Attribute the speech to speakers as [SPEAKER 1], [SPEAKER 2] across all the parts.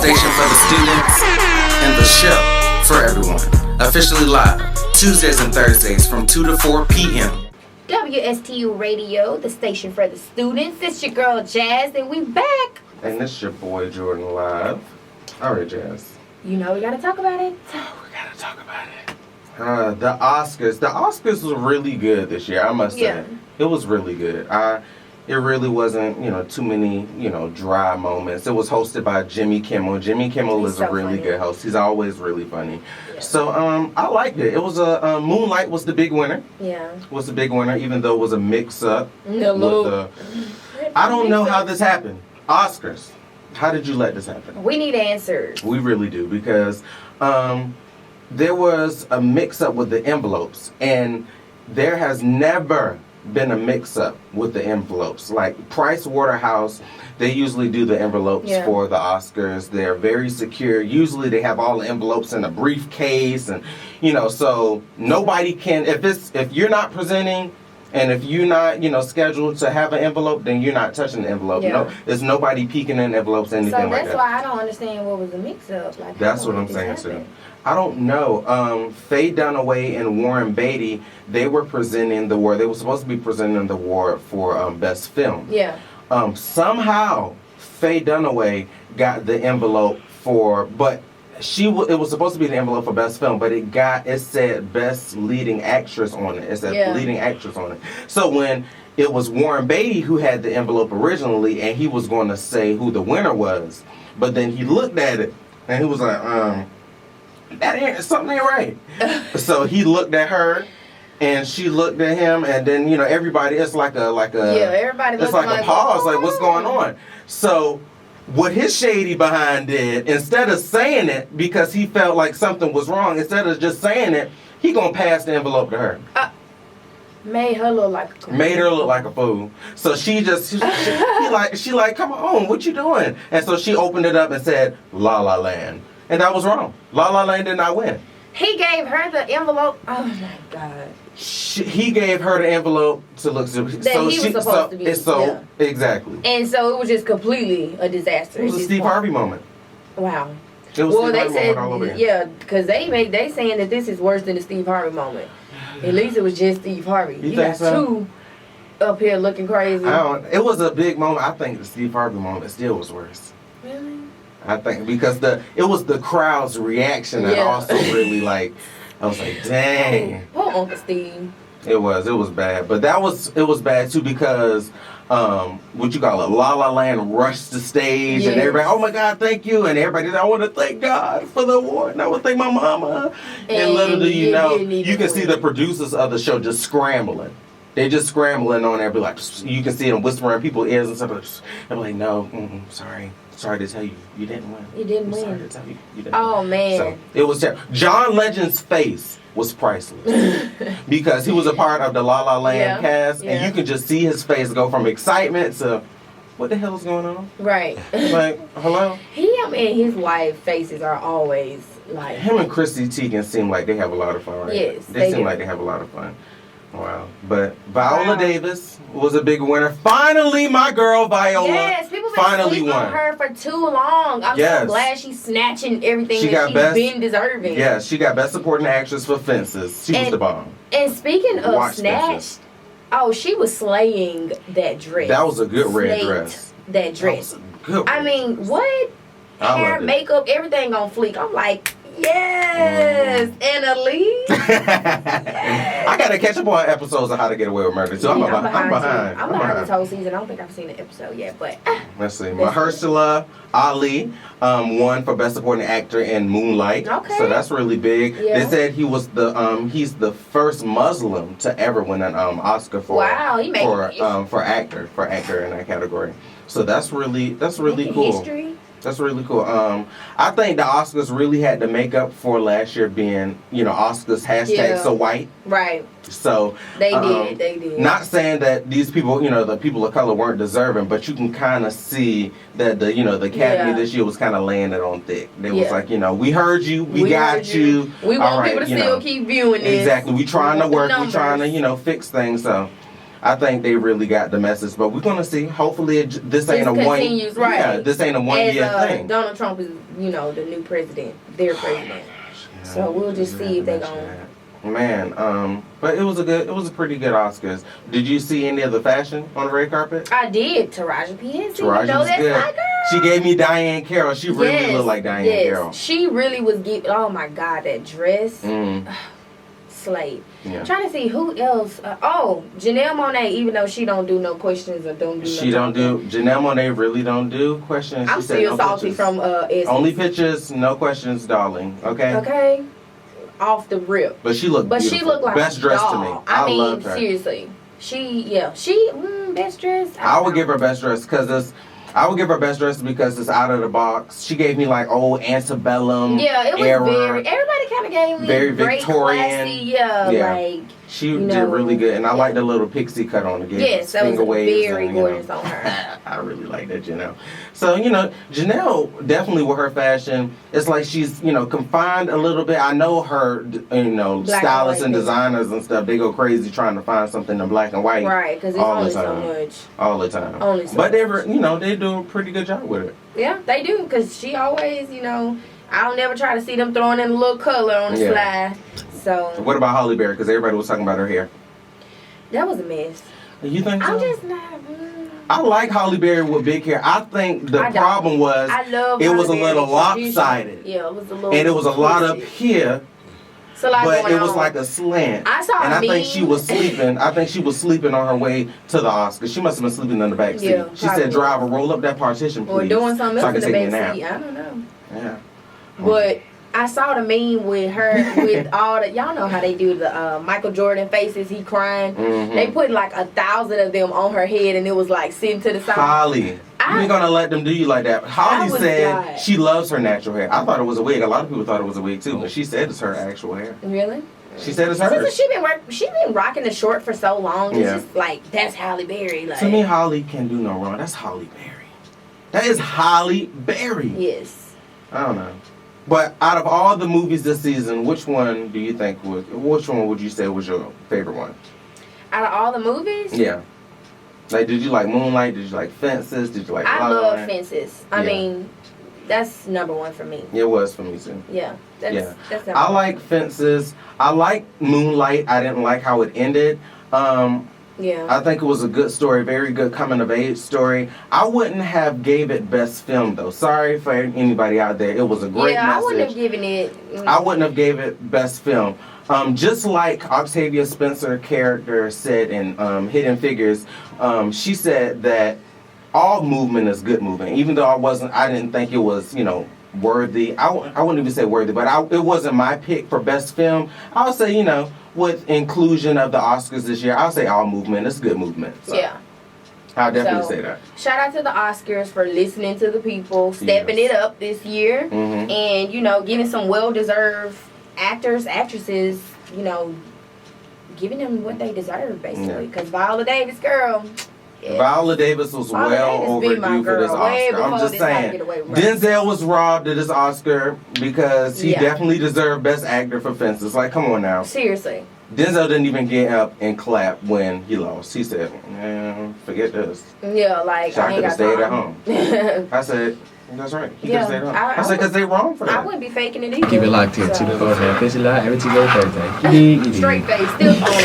[SPEAKER 1] station for the students and the show for everyone. Officially live, Tuesdays and Thursdays from 2 to 4 p.m.
[SPEAKER 2] WSTU RADIO, the station for the students. It's your girl Jazz, and we back.
[SPEAKER 3] And this your boy Jordan live. All right, Jazz.
[SPEAKER 2] You know we gotta talk about it.
[SPEAKER 3] We gotta talk about it. The Oscars. The Oscars was really good this year, I must say.
[SPEAKER 2] Yeah.
[SPEAKER 3] It was really good. It really wasn't, too many, dry moments. It was hosted by Jimmy Kimmel. Jimmy Kimmel is
[SPEAKER 2] so
[SPEAKER 3] a really
[SPEAKER 2] funny.
[SPEAKER 3] good host. He's always really funny.
[SPEAKER 2] Yeah.
[SPEAKER 3] So, I liked it. It was Moonlight was the big winner.
[SPEAKER 2] Yeah.
[SPEAKER 3] Was the big winner, even though it was a mix-up.
[SPEAKER 2] No.
[SPEAKER 3] I don't know how this happened. Oscars. How did you let this happen?
[SPEAKER 2] We need answers.
[SPEAKER 3] We really do, because there was a mix-up with the envelopes, and there has never been a mix-up with the envelopes. Like Price Waterhouse, they usually do the envelopes for the Oscars. They're very secure. Usually they have all the envelopes in a briefcase, and so nobody can, if you're not presenting and if you're not, scheduled to have an envelope, then you're not touching the envelope.
[SPEAKER 2] Yeah.
[SPEAKER 3] There's nobody peeking in envelopes, anything like that.
[SPEAKER 2] So that's why I don't understand what was the mix-up. Like,
[SPEAKER 3] that's what I'm saying too. I don't know. Faye Dunaway and Warren Beatty, they were presenting the award. They were supposed to be presenting the award for Best Film.
[SPEAKER 2] Yeah.
[SPEAKER 3] Somehow, Faye Dunaway got the envelope but it was supposed to be the envelope for Best Film, but it said Best Leading Actress on it. It said Leading Actress on it. So when it was Warren Beatty who had the envelope originally, and he was going to say who the winner was, but then he looked at it and he was like, something ain't right. So he looked at her, and she looked at him, and then everybody. It's like
[SPEAKER 2] everybody.
[SPEAKER 3] It's like a pause. Like, what's going on? So what his shady behind did, instead of saying it because he felt like something was wrong, instead of just saying it, he gonna pass the envelope to her.
[SPEAKER 2] Made her look like a fool.
[SPEAKER 3] Made her look like a fool. So she like, come on, what you doing? And so she opened it up and said, La La Land. And that was wrong. La La Land did not win.
[SPEAKER 2] He gave her the envelope. Oh my God.
[SPEAKER 3] He gave her the envelope to look.
[SPEAKER 2] That he was supposed to be.
[SPEAKER 3] Exactly.
[SPEAKER 2] And so it was just completely a disaster.
[SPEAKER 3] It was a Steve Harvey moment.
[SPEAKER 2] Wow.
[SPEAKER 3] It was Steve Harvey moment all over again.
[SPEAKER 2] because they saying that this is worse than the Steve Harvey moment. At least it was just Steve Harvey.
[SPEAKER 3] You got
[SPEAKER 2] two up here looking crazy.
[SPEAKER 3] It was a big moment. I think the Steve Harvey moment still was worse.
[SPEAKER 2] Really?
[SPEAKER 3] I think because it was the crowd's reaction that also really I was like, dang.
[SPEAKER 2] Poor Uncle Steve.
[SPEAKER 3] It was bad. But it was bad too because what you call it, La La Land rushed the stage and everybody, oh my God, thank you, and everybody said, I want to thank God for the award and I want to thank my mama. And little do you know, you can see the producers of the show just scrambling. They just scrambling on there, be like, you can see them whispering in people's ears and stuff. I'm like, no, sorry to tell you, you didn't win.
[SPEAKER 2] You didn't win.
[SPEAKER 3] Sorry to tell you, you didn't
[SPEAKER 2] win.
[SPEAKER 3] win.
[SPEAKER 2] Man.
[SPEAKER 3] So it was terrible. John Legend's face was priceless because he was a part of the La La Land cast, and you could just see his face go from excitement to, what the hell is going on?
[SPEAKER 2] Right.
[SPEAKER 3] Like, hello?
[SPEAKER 2] Him and his wife faces are always like.
[SPEAKER 3] Him and Chrissy Teigen seem like they have a lot of fun, right?
[SPEAKER 2] Yes,
[SPEAKER 3] they seem
[SPEAKER 2] do.
[SPEAKER 3] like they have a lot of fun. Wow. But Viola Davis was a big winner. Finally, my girl Viola
[SPEAKER 2] people been
[SPEAKER 3] finally
[SPEAKER 2] sleeping
[SPEAKER 3] won.
[SPEAKER 2] on her for too long. I'm so glad she's snatching everything she's been deserving.
[SPEAKER 3] Yeah, she got Best Supporting Actress for Fences. She was the bomb.
[SPEAKER 2] And speaking of snatched, she was slaying that dress.
[SPEAKER 3] That was a good red dress.
[SPEAKER 2] That dress.
[SPEAKER 3] That was a good
[SPEAKER 2] I mean, what? Hair, makeup, everything on fleek. I'm like, yes, Annalise. Yes.
[SPEAKER 3] I gotta catch up on episodes of How to Get Away with Murder too. I'm behind.
[SPEAKER 2] I'm behind this whole season. I don't think I've seen an episode yet, but
[SPEAKER 3] let's see. Mahershala Ali won for Best Supporting Actor in Moonlight.
[SPEAKER 2] Okay.
[SPEAKER 3] So that's really big.
[SPEAKER 2] Yeah.
[SPEAKER 3] They said he was he's the first Muslim to ever win an Oscar for actor in that category. So that's really cool.
[SPEAKER 2] History.
[SPEAKER 3] That's really cool. I think the Oscars really had to make up for last year being, Oscars #so white.
[SPEAKER 2] Right.
[SPEAKER 3] So
[SPEAKER 2] they did.
[SPEAKER 3] Not saying that these people, the people of color weren't deserving, but you can kind of see that the Academy this year was kind of laying it on thick. They was like, we heard you, we got you.
[SPEAKER 2] We want people to still keep viewing this.
[SPEAKER 3] Exactly. We trying to work. We trying to, fix things. So. I think they really got the message. But we're gonna see. Hopefully, this ain't a one.
[SPEAKER 2] Right.
[SPEAKER 3] Yeah, this ain't a 1 year thing.
[SPEAKER 2] Donald Trump is, the new president, their president. So we'll just see if they gonna.
[SPEAKER 3] Man, but it was a pretty good Oscars. Did you see any of the fashion on the red carpet?
[SPEAKER 2] I did. Taraji P. Henson.
[SPEAKER 3] Taraji was good.
[SPEAKER 2] My girl.
[SPEAKER 3] She gave me Diane Carroll. She really looked like Diane Carroll.
[SPEAKER 2] She really was giving. Oh my God, that dress. Slave.
[SPEAKER 3] Yeah.
[SPEAKER 2] I'm trying to see who else. Janelle Monáe. Even though she don't do no questions or don't do.
[SPEAKER 3] She don't do. Janelle Monáe really don't do questions.
[SPEAKER 2] I'm still salty from Essence.
[SPEAKER 3] Only pictures, no questions, darling. Okay.
[SPEAKER 2] Okay. Off the rip.
[SPEAKER 3] But she looked beautiful.
[SPEAKER 2] She looked like
[SPEAKER 3] best dressed to me.
[SPEAKER 2] I mean,
[SPEAKER 3] loved her.
[SPEAKER 2] Seriously. She best dressed.
[SPEAKER 3] I would give her best dressed because it's out of the box. She gave me like old antebellum.
[SPEAKER 2] Yeah, it was everybody kind of gave me
[SPEAKER 3] very
[SPEAKER 2] great,
[SPEAKER 3] Victorian.
[SPEAKER 2] Classy, like.
[SPEAKER 3] She did really good, and I like the little pixie cut on again.
[SPEAKER 2] Yes, that was very gorgeous on her.
[SPEAKER 3] I really like that, Janelle. So, Janelle definitely with her fashion, it's like she's, confined a little bit. I know her, stylists and designers and stuff, they go crazy trying to find something in black and white.
[SPEAKER 2] Right, because it's only so much.
[SPEAKER 3] All the time.
[SPEAKER 2] Only so
[SPEAKER 3] much.
[SPEAKER 2] But
[SPEAKER 3] they do a pretty good job with it.
[SPEAKER 2] Yeah, they do, because she always, I don't never try to see them throwing in a little color on the slide. So
[SPEAKER 3] what about Halle Berry? Because everybody was talking about her hair.
[SPEAKER 2] That was a mess.
[SPEAKER 3] You think so?
[SPEAKER 2] I'm just not.
[SPEAKER 3] I like Halle Berry with big hair. I think the problem was it was a little lopsided.
[SPEAKER 2] Yeah, it was a little.
[SPEAKER 3] And it was a lot up here. But it was
[SPEAKER 2] on.
[SPEAKER 3] Like a slant.
[SPEAKER 2] I saw
[SPEAKER 3] and I think she was sleeping. I think she was sleeping on her way to the Oscars. She must have been sleeping in the back seat. Yeah, she said, "Driver, roll up that partition, please."
[SPEAKER 2] Or doing something else
[SPEAKER 3] so
[SPEAKER 2] in the back seat. I don't know.
[SPEAKER 3] Yeah.
[SPEAKER 2] But I saw the meme with her with all the y'all know how they do the Michael Jordan faces. He crying.
[SPEAKER 3] Mm-hmm.
[SPEAKER 2] They put like 1,000 of them on her head, and it was like sitting to the side.
[SPEAKER 3] Holly, you ain't gonna let them do you like that. Holly said she loves her natural hair. I thought it was a wig. A lot of people thought it was a wig too, but she said it's her actual hair.
[SPEAKER 2] Really?
[SPEAKER 3] She said it's hers.
[SPEAKER 2] She been rocking the short for so long. It's just like that's Halle Berry. Like,
[SPEAKER 3] to me, Holly can do no wrong. That's Halle Berry. That is Halle Berry.
[SPEAKER 2] Yes.
[SPEAKER 3] I don't know. But out of all the movies this season, which one would you say was your favorite one?
[SPEAKER 2] Out of all the movies?
[SPEAKER 3] Yeah. Like, did you like Moonlight? Did you like Fences? Did you like
[SPEAKER 2] I love Fences. I mean, that's number one for me.
[SPEAKER 3] It was for me too.
[SPEAKER 2] Yeah. That's number
[SPEAKER 3] I like Fences. I like Moonlight. I didn't like how it ended. I think it was a good story, very good coming of age story. I wouldn't have gave it best film though. Sorry for anybody out there. It was a great message.
[SPEAKER 2] I wouldn't have given it.
[SPEAKER 3] I wouldn't have gave it best film. Just like Octavia Spencer character said in Hidden Figures, she said that all movement is good movement. Even though I didn't think it was, worthy. I wouldn't even say worthy, but it wasn't my pick for best film. I would say, with inclusion of the Oscars this year, I'll say all movement. It's good movement. So
[SPEAKER 2] yeah.
[SPEAKER 3] I'll definitely say that.
[SPEAKER 2] Shout out to the Oscars for listening to the people, stepping it up this year, and, giving some well-deserved actors, actresses, giving them what they deserve, basically. Because Viola Davis, girl.
[SPEAKER 3] Yeah. Viola Davis was well overdue for this Oscar. I'm just saying. Denzel was robbed of this Oscar because he definitely deserved Best Actor for Fences. Like, come on now.
[SPEAKER 2] Seriously.
[SPEAKER 3] Denzel didn't even get up and clap when he lost. He said, forget this.
[SPEAKER 2] Yeah, like,
[SPEAKER 3] I could have stayed at home. I said, that's right. He could have stayed at home. I said, because they wrong for that.
[SPEAKER 2] I wouldn't be faking it either.
[SPEAKER 4] Keep it locked here. 2 to 4 officially live every Tuesday, Thursday.
[SPEAKER 2] Straight face, still on.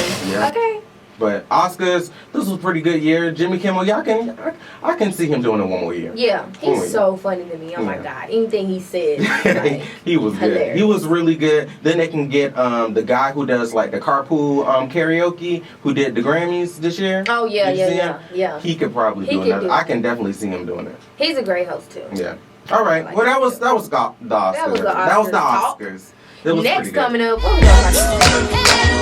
[SPEAKER 2] Okay.
[SPEAKER 3] But Oscars, this was a pretty good year. Jimmy Kimmel, I can see him doing it one more year.
[SPEAKER 2] Yeah, he's so funny to me. Oh my God, anything he said, like,
[SPEAKER 3] he was good. He was really good. Then they can get the guy who does like the carpool karaoke, who did the Grammys this year.
[SPEAKER 2] Oh yeah.
[SPEAKER 3] He could probably do another. I can definitely see him doing it.
[SPEAKER 2] He's a great host too.
[SPEAKER 3] Yeah. All right. Well, that was the Oscars. That was the Oscars.
[SPEAKER 2] Next coming up, what we gonna talk about?